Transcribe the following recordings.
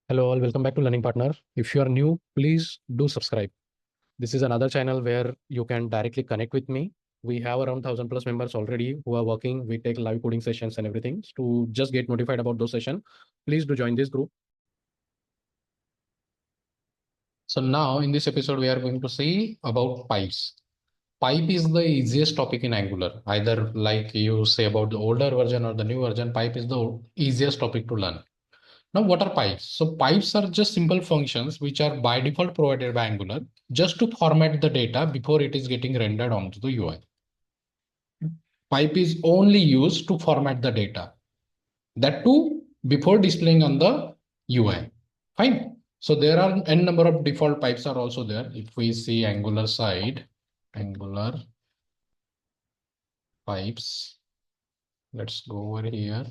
Hello all, welcome back to Learning Partner. If you are new, please do subscribe. This is another channel where you can directly connect with me. We have around 1000 plus members already who are working. We take live coding sessions and everything. To just get notified about those sessions, please do join this group. So now in this episode, we are going to see about pipes. Pipe is the easiest topic in Angular. Either like you say about the older version or the new version, pipe is the easiest topic to learn. Now, what are pipes? So pipes are just simple functions which are by default provided by Angular just to format the data before it is getting rendered onto the UI. Pipe is only used to format the data. That too before displaying on the UI. Fine. So there are n number of default pipes are also there. If we see Angular side, Angular pipes, let's go over here.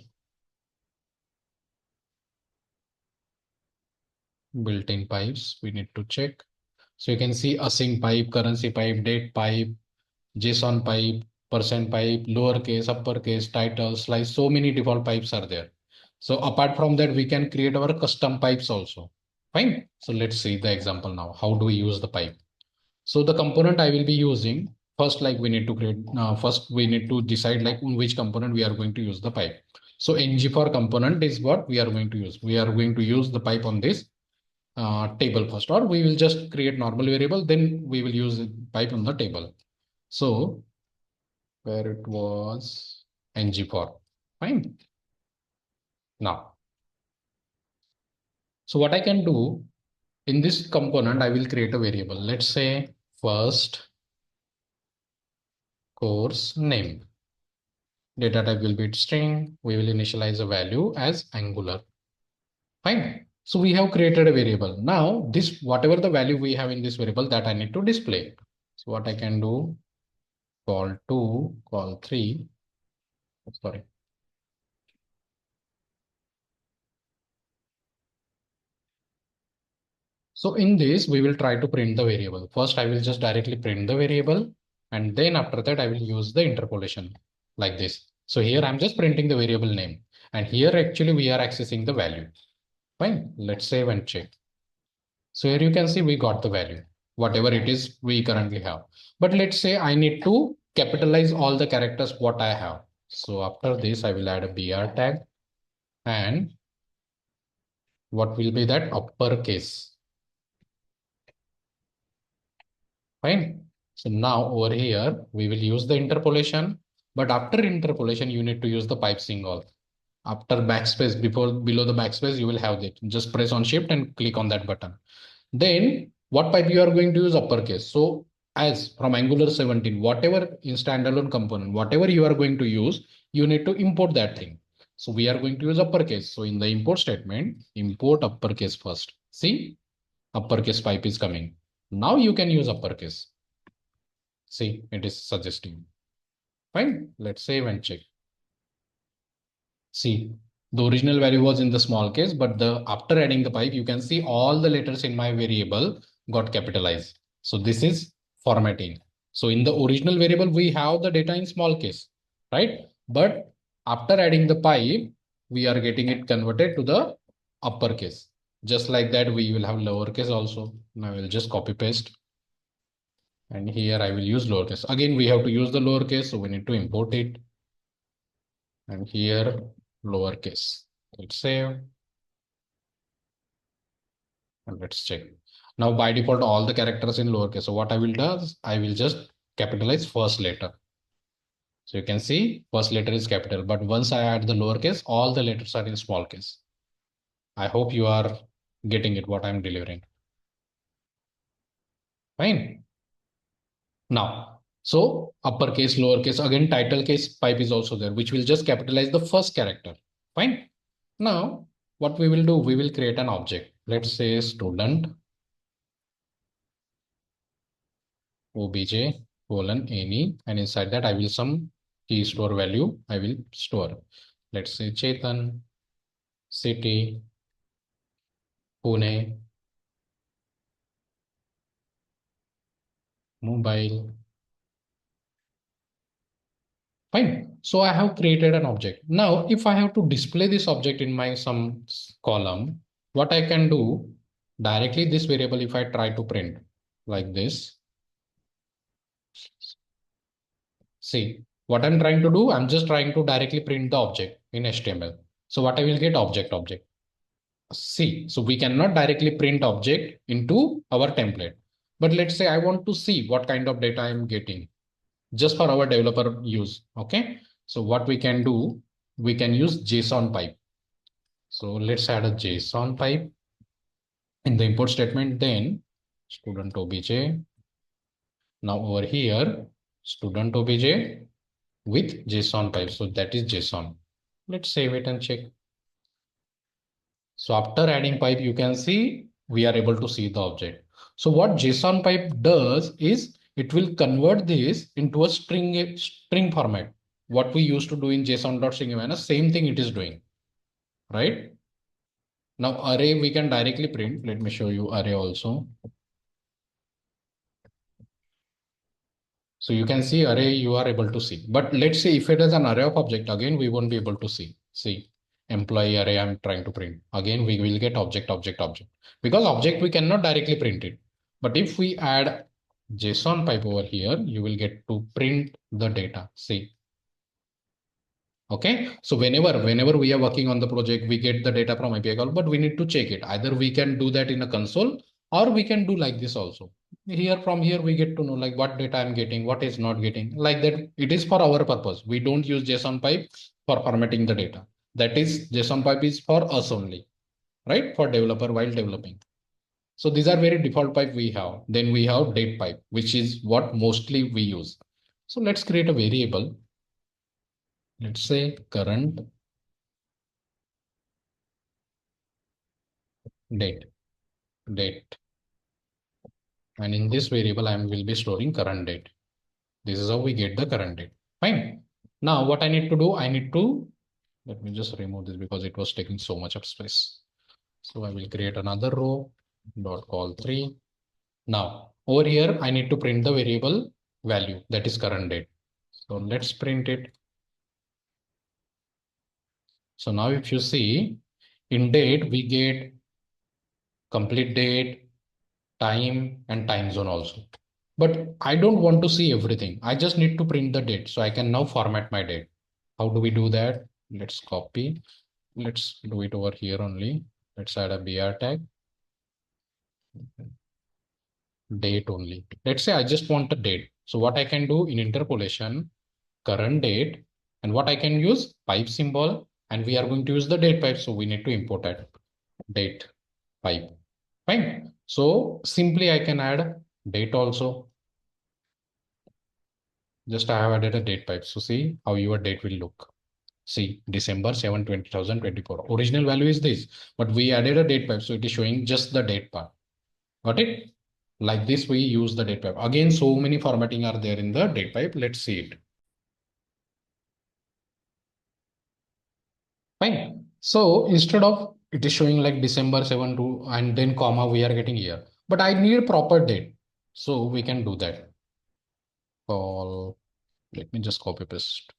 Built-in pipes, we need to check. So you can see async pipe, currency pipe, date pipe, JSON pipe, percent pipe, lowercase, uppercase, title, slice, so many default pipes are there. So apart from that, we can create our custom pipes also. Fine. So let's see the example now. How do we use the pipe? So the component I will be using, first, like we need to create, first we need to decide like which component we are going to use the pipe. So ng for component is what we are going to use. We are going to use the pipe on this table first, or we will just create normal variable, then we will use the pipe on the table. So where it was ng for, fine. Now, so what I can do in this component, I will create a variable. Let's say first course name. Data type will be string. We will initialize a value as Angular. Fine. So we have created a variable. Now this, whatever the value we have in this variable, that I need to display. So what I can do, call 2, call 3, sorry. So in this, we will try to print the variable. First, I will just directly print the variable. And then after that, I will use the interpolation like this. So here I'm just printing the variable name. And here actually we are accessing the value. Fine. Let's save and check. So here you can see we got the value, whatever it is we currently have. But let's say I need to capitalize all the characters what I have. So after this, I will add a BR tag. And what will be that? Uppercase. Fine. So now over here, we will use the interpolation, but after interpolation, you need to use the pipe symbol. After backspace, below the backspace, you will have that. Just press on shift and click on that button. Then what pipe you are going to use? Uppercase. So as from Angular 17, whatever in standalone component, whatever you are going to use, you need to import that thing. So we are going to use uppercase. So in the import statement, import uppercase first. See, uppercase pipe is coming. Now you can use uppercase. See, it is suggesting. Fine. Let's save and check. See, the original value was in the small case, but after adding the pipe, you can see all the letters in my variable got capitalized. So this is formatting. So in the original variable, we have the data in small case, right? But after adding the pipe, we are getting it converted to the uppercase. Just like that, we will have lowercase also. Now I will just copy paste. And here I will use lowercase. Again, we have to use the lowercase, so we need to import it. And here, lowercase. Let's save. And let's check. Now, by default, all the characters in lowercase. So what I will do is I will just capitalize first letter. So you can see first letter is capital, but once I add the lowercase, all the letters are in small case. I hope you are getting it, what I'm delivering. Fine. Now, so uppercase, lowercase, again, title case pipe is also there, which will just capitalize the first character. Fine. Now, what we will do, we will create an object. Let's say student obj colon any, and inside that I will some key store value I will store. Let's say Chetan, city, Pune, mobile. Fine. So I have created an object. Now, if I have to display this object in my some column, what I can do directly this variable, if I try to print like this, see what I'm trying to do, I'm just trying to directly print the object in HTML. So what I will get object. See, so we cannot directly print object into our template. But let's say I want to see what kind of data I'm getting just for our developer use. Okay. So what we can do, we can use JSON pipe. So let's add a JSON pipe in the import statement, then student obj. Now over here, student obj with JSON pipe. So that is JSON. Let's save it and check. So after adding pipe, you can see we are able to see the object. So what JSON pipe does is it will convert this into a string format. What we used to do in JSON.string, same thing it is doing, right? Now array we can directly print. Let me show you array also. So you can see array you are able to see. But let's say if it is an array of object, again we won't be able to see. See, employee array I'm trying to print. Again we will get object. Because object we cannot directly print it. But if we add JSON pipe over here, you will get to print the data. See. Okay, so whenever we are working on the project, we get the data from API call, but we need to check it. Either we can do that in a console, or we can do like this also. Here from here we get to know like what data I'm getting, what is not getting, like that. It is for our purpose. We don't use JSON pipe for formatting the data. That is, JSON pipe is for us only, right? For developer while developing. So these are very default pipe we have. Then we have date pipe, which is what mostly we use. So let's create a variable. Let's say current date. And in this variable, I will be storing current date. This is how we get the current date. Fine. Now what I need to do, let me just remove this because it was taking so much of space. So I will create another row, dot call 3. Now over here, I need to print the variable value, that is current date. So let's print it. So now if you see in date, we get complete date, time, and time zone also. But I don't want to see everything. I just need to print the date. So I can now format my date. How do we do that? Let's copy. Let's do it over here only. Let's add a BR tag. Date only. Let's say I just want a date. So what I can do in interpolation, current date, and what I can use pipe symbol, and we are going to use the date pipe. So we need to import that date pipe. Fine. So simply I can add date also. Just I have added a date pipe. So see how your date will look. See, December 7, 2024. Original value is this, but we added a date pipe. So it is showing just the date part. Got it? Like this, we use the date pipe. Again, so many formatting are there in the date pipe. Let's see it. Fine. So instead of it is showing like December 7 to and then comma, we are getting here. But I need proper date. So we can do that. Call. Let me just copy paste.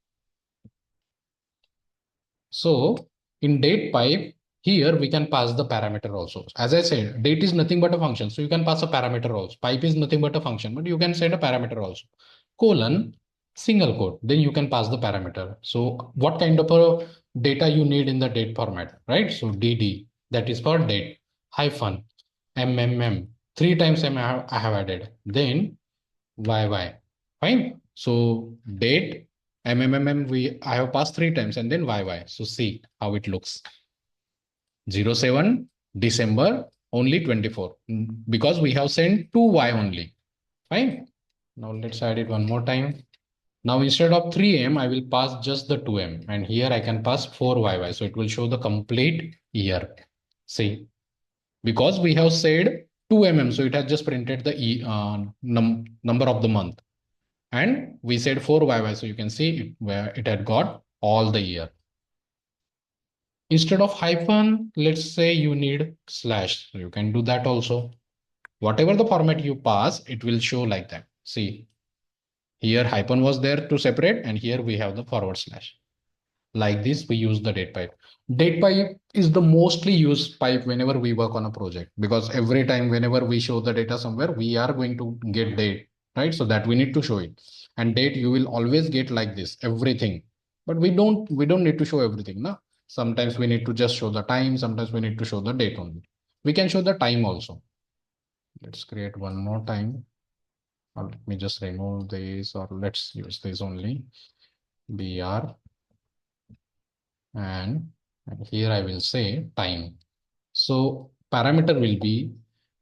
So in date pipe, here we can pass the parameter also. As I said, date is nothing but a function. So you can pass a parameter also. Pipe is nothing but a function, but you can set a parameter also. Colon, single quote, then you can pass the parameter. So what kind of a data you need in the date format, right? So DD, that is for date, hyphen, MMM, 3 times I have added. Then YY, fine. So date, MMMM, I have passed 3 times and then YY. So see how it looks. 07 December only 24 because we have sent 2Y only. Fine. Now let's add it one more time. Now instead of 3M, I will pass just the 2M and here I can pass 4YY. So it will show the complete year. See, because we have said 2mm, so it has just printed the number of the month. And we said 4YY, so you can see where it had got all the year. Instead of hyphen, let's say you need slash. So you can do that also. Whatever the format you pass, it will show like that. See, here hyphen was there to separate, and here we have the forward slash. Like this, we use the date pipe. Date pipe is the mostly used pipe whenever we work on a project, because every time whenever we show the data somewhere, we are going to get date, right? So that we need to show it. And date you will always get like this, everything. But we don't need to show everything, no? Sometimes we need to just show the time, sometimes we need to show the date only. We can show the time also. Let's create one more time. Or let me just remove this, or let's use this only. BR, and here I will say time. So parameter will be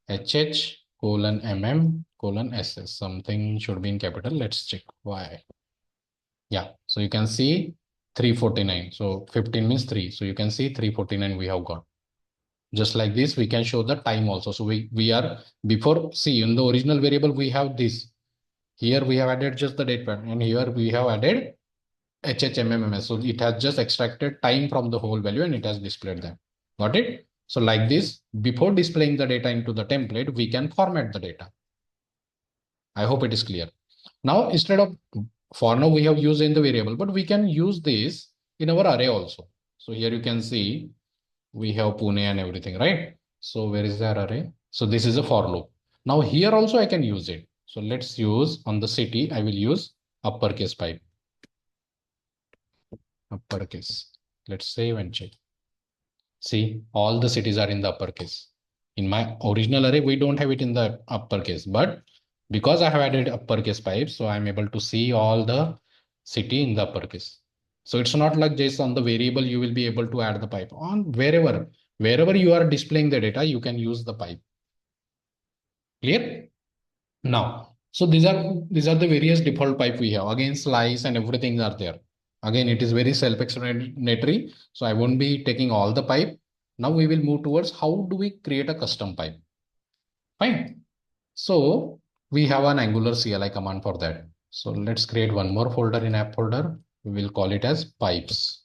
HH colon MM colon SS. Something should be in capital. Let's check why. Yeah, so you can see 349. So 15 means 3. So you can see 349 we have got. Just like this, we can show the time also. So we are before, see, in the original variable, we have this. Here we have added just the date pattern, and here we have added HHMMMS. So it has just extracted time from the whole value and it has displayed them. Got it? So like this, before displaying the data into the template, we can format the data. I hope it is clear. Now, instead of for now, we have used in the variable, but we can use this in our array also. So here you can see we have Pune and everything, right? So where is our array? So this is a for loop. Now here also I can use it. So let's use on the city, I will use uppercase pipe. Uppercase. Let's save and check. See, all the cities are in the uppercase. In my original array, we don't have it in the uppercase, but because I have added uppercase pipes, so I'm able to see all the city in the uppercase. So it's not like just on the variable, you will be able to add the pipe on wherever you are displaying the data, you can use the pipe. Clear? Now, so these are the various default pipe we have. Again, slice and everything are there. Again, it is very self-explanatory. So I won't be taking all the pipe. Now we will move towards how do we create a custom pipe. Fine. So we have an Angular CLI command for that. So let's create one more folder in app folder. We will call it as pipes.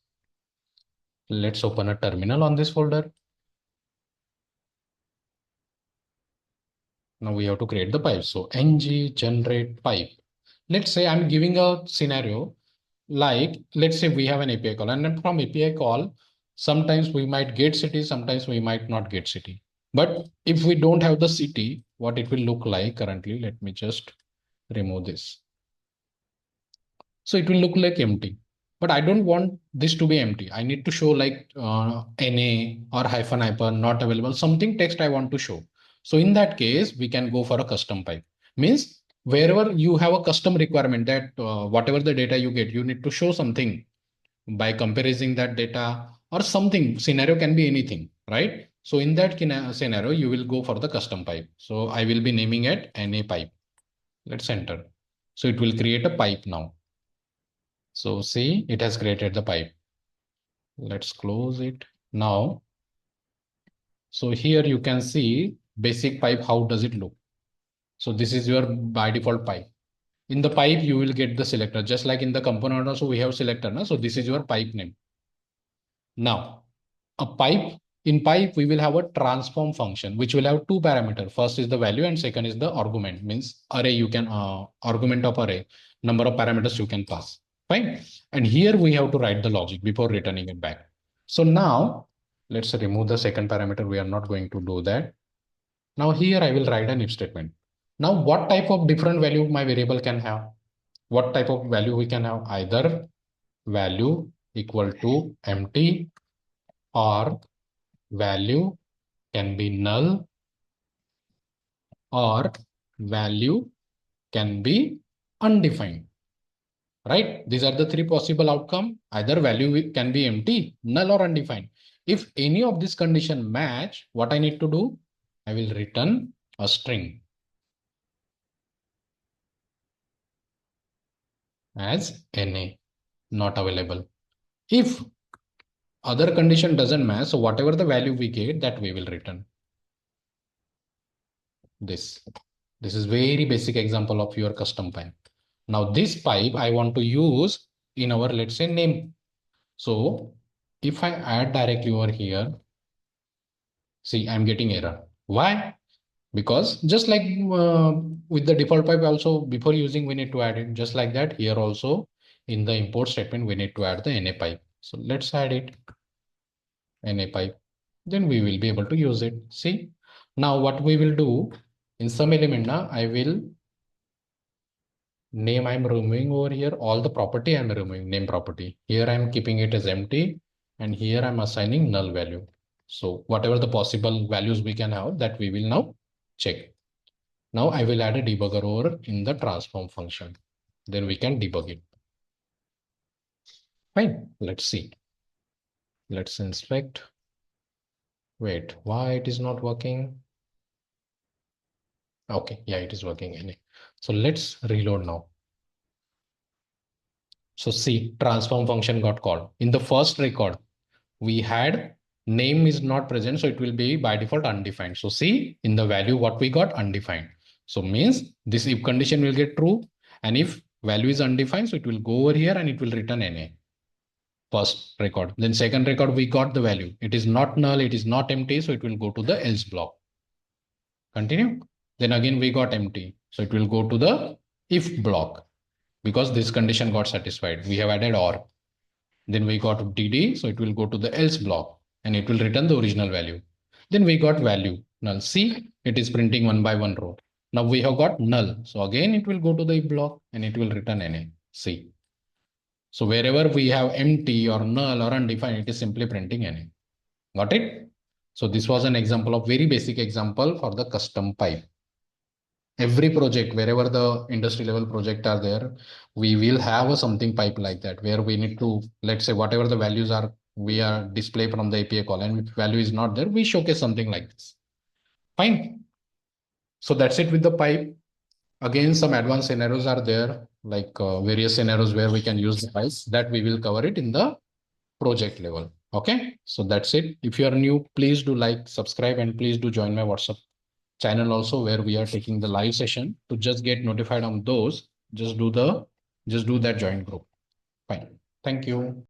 Let's open a terminal on this folder. Now we have to create the pipe. So ng generate pipe. Let's say I'm giving a scenario like, let's say we have an API call, and then from API call, sometimes we might get city, sometimes we might not get city. But if we don't have the city, what it will look like currently, let me just remove this. So it will look like empty, but I don't want this to be empty. I need to show like NA or hyphen hyphen not available, something text I want to show. So in that case, we can go for a custom pipe. Means wherever you have a custom requirement that whatever the data you get, you need to show something by comparing that data or something. Scenario can be anything, right? So in that scenario, you will go for the custom pipe. So I will be naming it NA pipe. Let's enter. So it will create a pipe now. So see, it has created the pipe. Let's close it now. So here you can see basic pipe. How does it look? So this is your by default pipe. In the pipe, you will get the selector, just like in the component also we have selector. No? So this is your pipe name. Now, a pipe, in pipe, we will have a transform function, which will have two parameters. First is the value and second is the argument, means array you can, argument of array, number of parameters you can pass. Fine. And here we have to write the logic before returning it back. So now let's remove the second parameter. We are not going to do that. Now here I will write an if statement. Now what type of different value my variable can have? What type of value we can have? Either value equal to empty, or value can be null, or value can be undefined, right? These are the three possible outcome. Either value can be empty, null, or undefined. If any of these condition match, what I need to do? I will return a string as NA, not available. If other condition doesn't match, so whatever the value we get, that we will return. This is very basic example of your custom pipe. Now this pipe I want to use in our, let's say, name. So if I add directly over here, see, I'm getting error. Why? Because just like with the default pipe also, before using, we need to add it. Just like that, here also in the import statement, we need to add the NA pipe. So let's add it. NA pipe, then we will be able to use it. See, now what we will do in some element now, I will name I'm removing over here, all the property I'm removing, name property. Here I'm keeping it as empty, and here I'm assigning null value. So whatever the possible values we can have, that we will now check. Now I will add a debugger over in the transform function. Then we can debug it. Fine, let's see. Let's inspect. Wait, why it is not working? Okay, yeah, it is working. So let's reload now. So see, transform function got called. In the first record, we had name is not present, so it will be by default undefined. So see, in the value what we got undefined. So means this if condition will get true, and if value is undefined, so it will go over here and it will return NA. First record. Then second record, we got the value. It is not null, it is not empty, so it will go to the else block. Continue. Then again we got empty, so it will go to the if block because this condition got satisfied. We have added OR. Then we got DD, so it will go to the else block and it will return the original value. Then we got value null. See, it is printing one by one row. Now we have got null. So again, it will go to the if block and it will return NA. See. So wherever we have empty or null or undefined, it is simply printing NA. Got it? So this was an example of very basic example for the custom pipe. Every project, wherever the industry level project are there, we will have a something pipe like that where we need to, let's say whatever the values are, we are display from the API call, and if value is not there, we showcase something like this. Fine. So that's it with the pipe. Again, some advanced scenarios are there, like various scenarios where we can use the pipes, that we will cover it in the project level. Okay, so that's it. If you are new, please do like, subscribe, and please do join my WhatsApp channel also, where we are taking the live session. To just get notified on those, just do that join group. Fine. Thank you.